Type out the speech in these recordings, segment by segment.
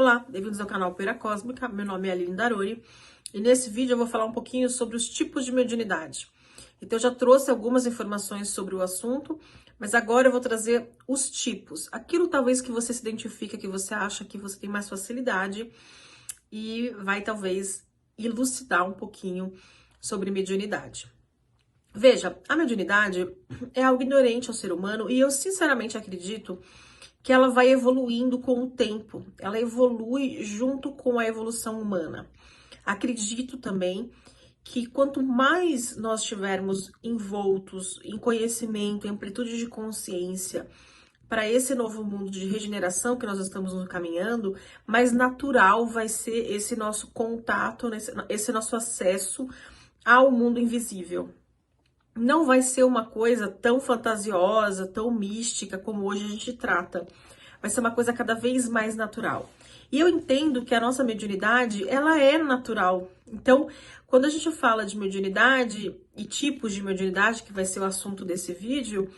Olá, bem-vindos ao canal Poeira Cósmica, meu nome é Aline Daroni e nesse vídeo eu vou falar um pouquinho sobre os tipos de mediunidade. Então eu já trouxe algumas informações sobre o assunto, mas agora eu vou trazer os tipos, aquilo talvez que você se identifica, que você acha que você tem mais facilidade e vai talvez elucidar um pouquinho sobre mediunidade. Veja, a mediunidade é algo inerente ao ser humano e eu sinceramente acredito que ela vai evoluindo com o tempo, ela evolui junto com a evolução humana. Acredito também que quanto mais nós estivermos envoltos em conhecimento, em amplitude de consciência, para esse novo mundo de regeneração que nós estamos nos caminhando, mais natural vai ser esse nosso contato, esse nosso acesso ao mundo invisível. Não vai ser uma coisa tão fantasiosa, tão mística como hoje a gente trata. Vai ser uma coisa cada vez mais natural. E eu entendo que a nossa mediunidade, ela é natural. Então, quando a gente fala de mediunidade e tipos de mediunidade, que vai ser o assunto desse vídeo,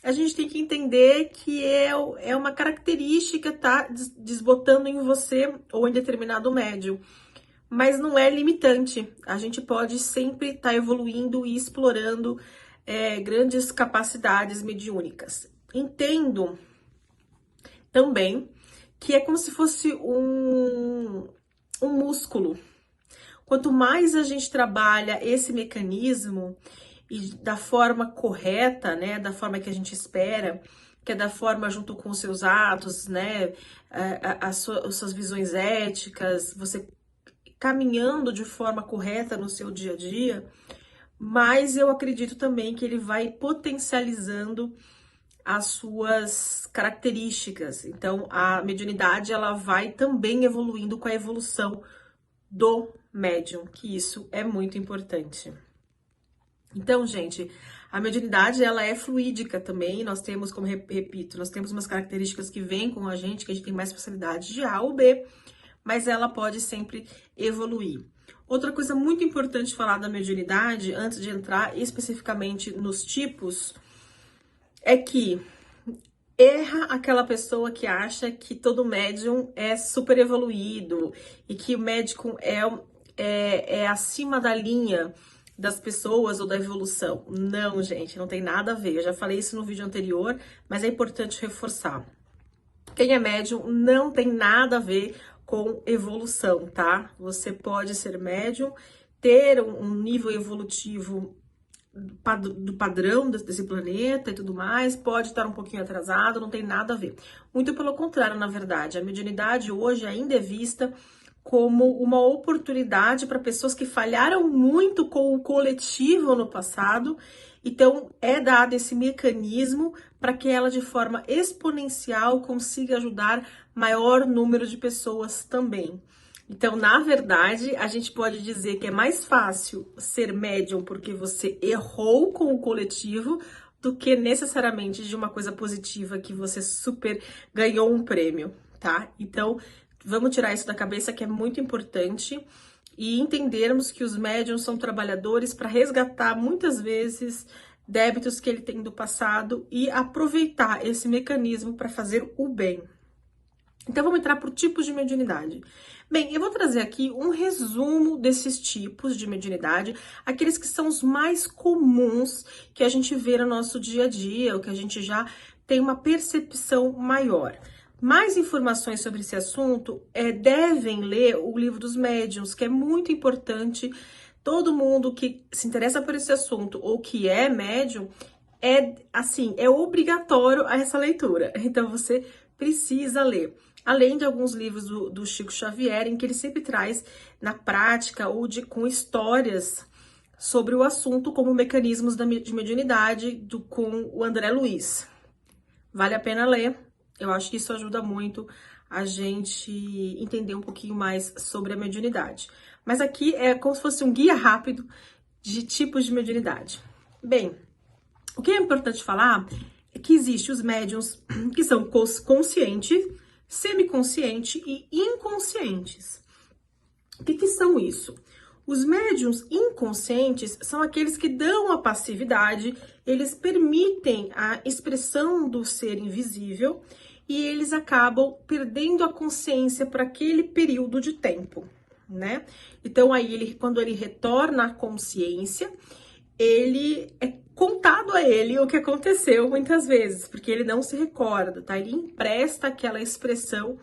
a gente tem que entender que é uma característica, tá desbotando em você ou em determinado médium. Mas não é limitante. A gente pode sempre estar evoluindo e explorando grandes capacidades mediúnicas. Entendo também que é como se fosse um músculo. Quanto mais a gente trabalha esse mecanismo e da forma correta, né, da forma que a gente espera, que é da forma junto com os seus atos, né, as suas visões éticas, você caminhando de forma correta no seu dia a dia, mas eu acredito também que ele vai potencializando as suas características. Então, a mediunidade, ela vai também evoluindo com a evolução do médium, que isso é muito importante. Então, gente, a mediunidade, ela é fluídica também, nós temos, como repito, nós temos umas características que vêm com a gente tem mais facilidade de A ou B, mas ela pode sempre evoluir. Outra coisa muito importante falar da mediunidade, antes de entrar especificamente nos tipos, é que erra aquela pessoa que acha que todo médium é super evoluído e que o médium é acima da linha das pessoas ou da evolução. Não, gente, não tem nada a ver. Eu já falei isso no vídeo anterior, mas é importante reforçar. Quem é médium não tem nada a ver com evolução, tá? Você pode ser médium, ter um nível evolutivo do padrão desse planeta e tudo mais, pode estar um pouquinho atrasado, não tem nada a ver. Muito pelo contrário, na verdade, a mediunidade hoje ainda é vista como uma oportunidade para pessoas que falharam muito com o coletivo no passado. Então, é dado esse mecanismo para que ela, de forma exponencial, consiga ajudar maior número de pessoas também. Então, na verdade, a gente pode dizer que é mais fácil ser médium porque você errou com o coletivo do que necessariamente de uma coisa positiva que você super ganhou um prêmio, tá? Então, vamos tirar isso da cabeça, que é muito importante, e entendermos que os médiums são trabalhadores para resgatar muitas vezes débitos que ele tem do passado e aproveitar esse mecanismo para fazer o bem. Então vamos entrar por tipos de mediunidade. Bem, eu vou trazer aqui um resumo desses tipos de mediunidade, aqueles que são os mais comuns que a gente vê no nosso dia a dia, ou que a gente já tem uma percepção maior. Mais informações sobre esse assunto devem ler o Livro dos Médiuns, que é muito importante. Todo mundo que se interessa por esse assunto ou que é médium, é obrigatório essa leitura. Então você precisa ler. Além de alguns livros do Chico Xavier, em que ele sempre traz na prática ou com histórias sobre o assunto, como mecanismos de mediunidade, com o André Luiz. Vale a pena ler. Eu acho que isso ajuda muito a gente entender um pouquinho mais sobre a mediunidade. Mas aqui é como se fosse um guia rápido de tipos de mediunidade. Bem, o que é importante falar é que existem os médiuns que são conscientes, semiconscientes e inconscientes. O que são isso? Os médiuns inconscientes são aqueles que dão a passividade eles permitem a expressão do ser invisível e eles acabam perdendo a consciência por aquele período de tempo, né? Então aí quando ele retorna à consciência, ele é contado a ele o que aconteceu muitas vezes, porque ele não se recorda, tá? Ele empresta aquela expressão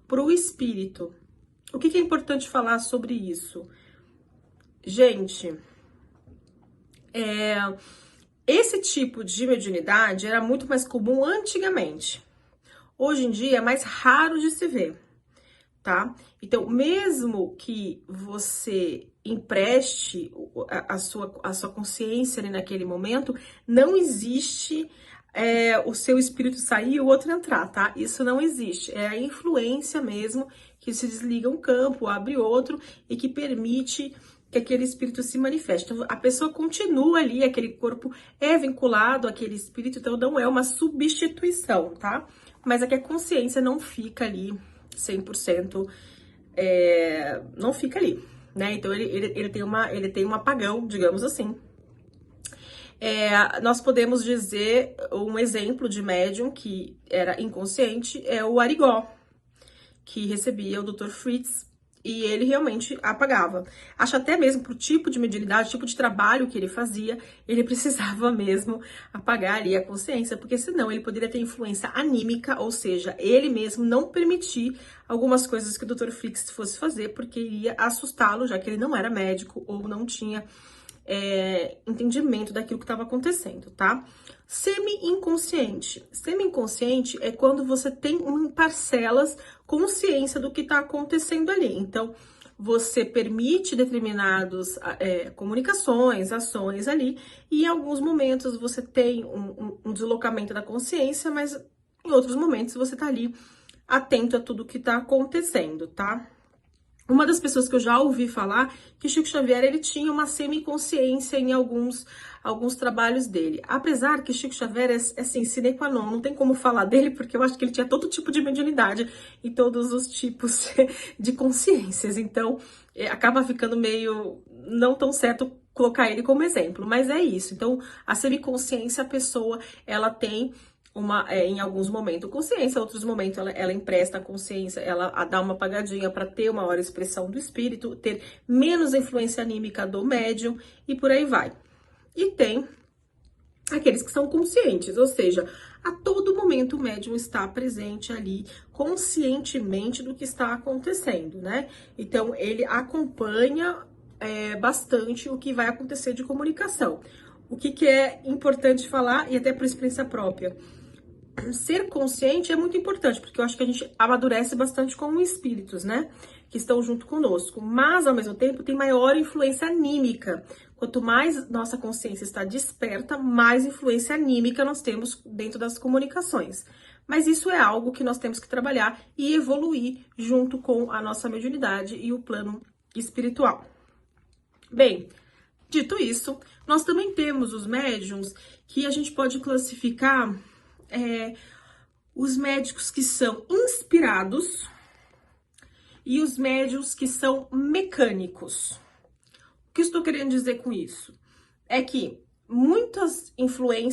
para o espírito. O que é importante falar sobre isso? Gente, esse tipo de mediunidade era muito mais comum antigamente. Hoje em dia é mais raro de se ver, tá? Então, mesmo que você empreste a sua consciência ali naquele momento, não existe o seu espírito sair e o outro entrar, tá? Isso não existe. É a influência mesmo que se desliga um campo, abre outro e que permite que aquele espírito se manifeste. Então, a pessoa continua ali, aquele corpo é vinculado àquele espírito, então não é uma substituição, tá? Mas é que a consciência não fica ali 100%, não fica ali, né? Então ele tem um apagão, digamos assim. Nós podemos dizer um exemplo de médium que era inconsciente, é o Arigó, que recebia o Dr. Fritz, e ele realmente apagava. Acho até mesmo pro tipo de mediunidade, tipo de trabalho que ele fazia, ele precisava mesmo apagar ali a consciência, porque senão ele poderia ter influência anímica, ou seja, ele mesmo não permitir algumas coisas que o Dr. Fritz fosse fazer, porque iria assustá-lo, já que ele não era médico ou não tinha entendimento daquilo que estava acontecendo, tá? Semi-inconsciente. Semi-inconsciente é quando você tem em parcelas consciência do que está acontecendo ali. Então, você permite determinadas comunicações, ações ali, e em alguns momentos você tem um deslocamento da consciência, mas em outros momentos você tá ali atento a tudo que tá acontecendo, tá? Uma das pessoas que eu já ouvi falar que Chico Xavier, ele tinha uma semiconsciência em alguns trabalhos dele. Apesar que Chico Xavier é assim, sine qua non, não tem como falar dele, porque eu acho que ele tinha todo tipo de mediunidade e todos os tipos de consciências. Então, acaba ficando meio não tão certo colocar ele como exemplo, mas é isso. Então, a semiconsciência, a pessoa, ela tem em alguns momentos consciência, em outros momentos ela empresta a consciência, ela dá uma apagadinha para ter uma maior expressão do espírito, ter menos influência anímica do médium e por aí vai. E tem aqueles que são conscientes, ou seja, a todo momento o médium está presente ali, conscientemente do que está acontecendo, né? Então ele acompanha bastante o que vai acontecer de comunicação. O que é importante falar, e até por experiência própria, ser consciente é muito importante, porque eu acho que a gente amadurece bastante com espíritos, né? Que estão junto conosco. Mas, ao mesmo tempo, tem maior influência anímica. Quanto mais nossa consciência está desperta, mais influência anímica nós temos dentro das comunicações. Mas isso é algo que nós temos que trabalhar e evoluir junto com a nossa mediunidade e o plano espiritual. Bem, dito isso, nós também temos os médiums que a gente pode classificar os médicos que são inspirados e os médiums que são mecânicos. O que eu estou querendo dizer com isso? É que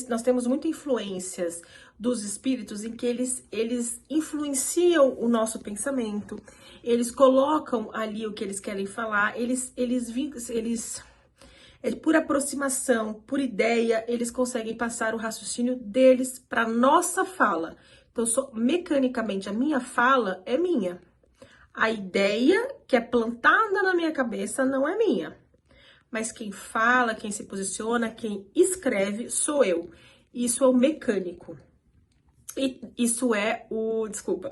nós temos muitas influências dos espíritos em que eles influenciam o nosso pensamento, eles colocam ali o que eles querem falar, por aproximação, por ideia, eles conseguem passar o raciocínio deles para nossa fala. Então, mecanicamente, a minha fala é minha. A ideia que é plantada na minha cabeça não é minha. Mas quem fala, quem se posiciona, quem escreve sou eu. Isso é o mecânico. E isso é desculpa.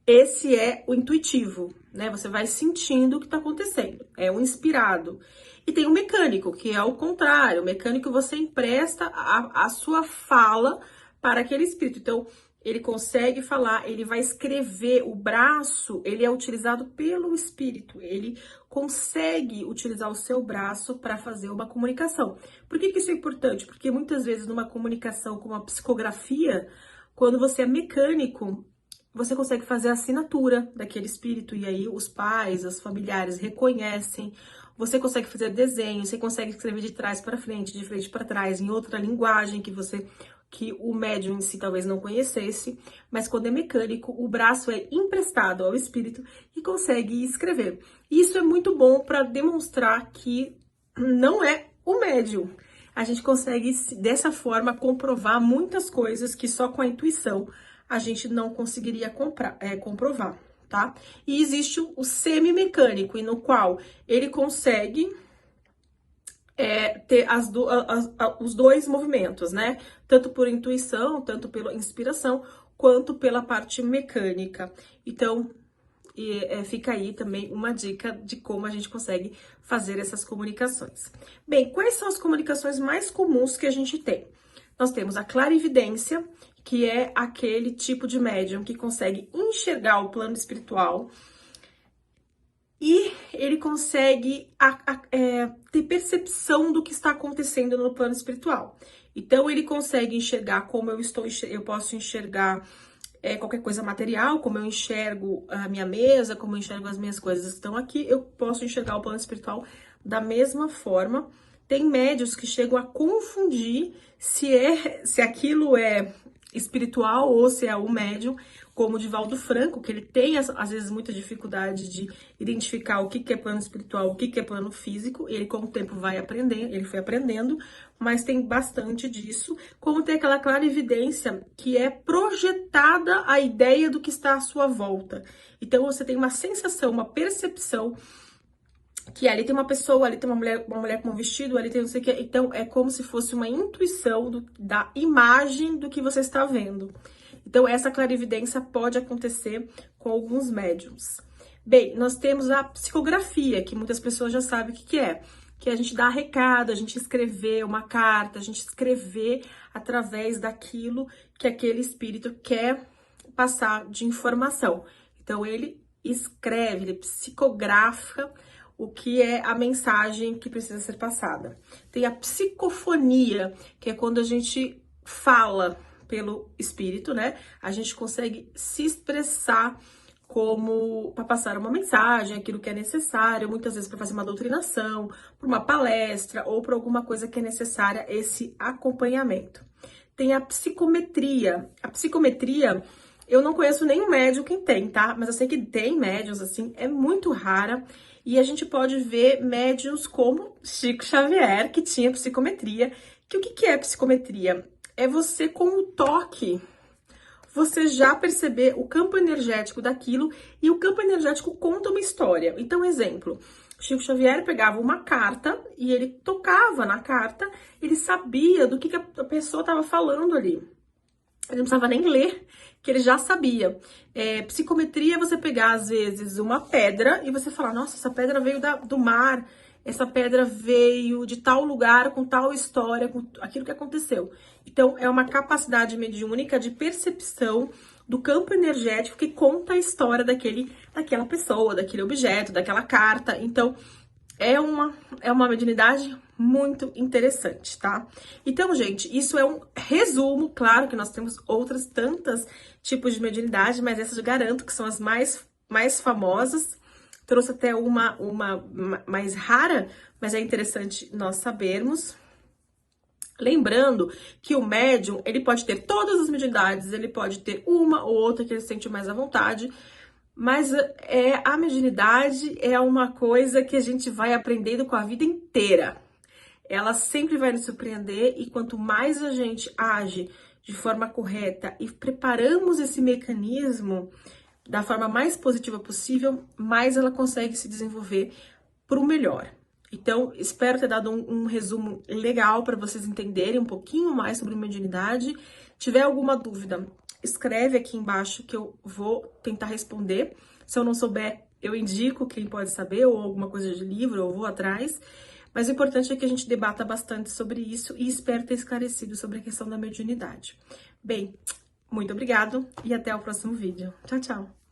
Esse é o intuitivo, né? Você vai sentindo o que está acontecendo. É o inspirado. E tem o mecânico, que é o contrário. O mecânico, você empresta a sua fala para aquele espírito. Então, ele consegue falar, ele vai escrever. O braço, ele é utilizado pelo espírito. Ele consegue utilizar o seu braço para fazer uma comunicação. Por que isso é importante? Porque muitas vezes numa comunicação com uma psicografia, quando você é mecânico, você consegue fazer a assinatura daquele espírito, e aí os pais, os familiares reconhecem. Você consegue fazer desenho, você consegue escrever de trás para frente, de frente para trás, em outra linguagem que o médium em si talvez não conhecesse, mas quando é mecânico, o braço é emprestado ao espírito e consegue escrever. Isso é muito bom para demonstrar que não é o médium. A gente consegue, dessa forma, comprovar muitas coisas que só com a intuição a gente não conseguiria comprovar, tá? E existe o semi-mecânico, e no qual ele consegue ter os dois movimentos, né? Tanto por intuição, tanto pela inspiração, quanto pela parte mecânica. Então, fica aí também uma dica de como a gente consegue fazer essas comunicações. Bem, quais são as comunicações mais comuns que a gente tem? Nós temos a clarividência, que é aquele tipo de médium que consegue enxergar o plano espiritual e ele consegue ter percepção do que está acontecendo no plano espiritual. Então, ele consegue enxergar como eu posso enxergar qualquer coisa material, como eu enxergo a minha mesa, como eu enxergo as minhas coisas que estão aqui, eu posso enxergar o plano espiritual da mesma forma. Tem médios que chegam a confundir se aquilo é espiritual ou se é o médium, como o Divaldo Franco, que ele tem, às vezes, muita dificuldade de identificar o que é plano espiritual, o que é plano físico. Ele, com o tempo, vai aprendendo, ele foi aprendendo, mas tem bastante disso. Como tem aquela clarividência que é projetada a ideia do que está à sua volta. Então, você tem uma sensação, uma percepção que ali tem uma pessoa, ali tem uma mulher com um vestido, ali tem não sei o que. Então, é como se fosse uma intuição da imagem do que você está vendo. Então, essa clarividência pode acontecer com alguns médiums. Bem, nós temos a psicografia, que muitas pessoas já sabem o que é. Que a gente dá recado, a gente escrever uma carta, a gente escrever através daquilo que aquele espírito quer passar de informação. Então, ele escreve, ele psicografa o que é a mensagem que precisa ser passada. Tem a psicofonia, que é quando a gente fala pelo espírito, né? A gente consegue se expressar como para passar uma mensagem, aquilo que é necessário, muitas vezes para fazer uma doutrinação, para uma palestra ou para alguma coisa que é necessária esse acompanhamento. Tem a psicometria. A psicometria, eu não conheço nenhum médium que tem, tá? Mas eu sei que tem médiums, assim, é muito rara. E a gente pode ver médiums como Chico Xavier, que tinha psicometria. Que o que é psicometria? É você, com o toque, você já perceber o campo energético daquilo, e o campo energético conta uma história. Então, exemplo, Chico Xavier pegava uma carta e ele tocava na carta, ele sabia do que a pessoa estava falando ali. Ele não precisava nem ler, que ele já sabia. Psicometria é você pegar, às vezes, uma pedra e você falar, nossa, essa pedra veio do mar, essa pedra veio de tal lugar, com tal história, com aquilo que aconteceu. Então, é uma capacidade mediúnica de percepção do campo energético que conta a história daquela pessoa, daquele objeto, daquela carta. Então, é uma mediunidade muito interessante, tá? Então, gente, isso é um resumo. Claro que nós temos outras tantas tipos de mediunidade, mas essas eu garanto que são as mais famosas. Trouxe até uma mais rara, mas é interessante nós sabermos. Lembrando que o médium, ele pode ter todas as mediunidades, ele pode ter uma ou outra que ele sente mais à vontade, mas a mediunidade é uma coisa que a gente vai aprendendo com a vida inteira. Ela sempre vai nos surpreender, e quanto mais a gente age de forma correta e preparamos esse mecanismo da forma mais positiva possível, mais ela consegue se desenvolver para o melhor. Então, espero ter dado um resumo legal para vocês entenderem um pouquinho mais sobre mediunidade. Tiver alguma dúvida, escreve aqui embaixo que eu vou tentar responder. Se eu não souber, eu indico quem pode saber, ou alguma coisa de livro, eu vou atrás. Mas o importante é que a gente debata bastante sobre isso, e espero ter esclarecido sobre a questão da mediunidade. Bem, muito obrigado e até o próximo vídeo. Tchau, tchau!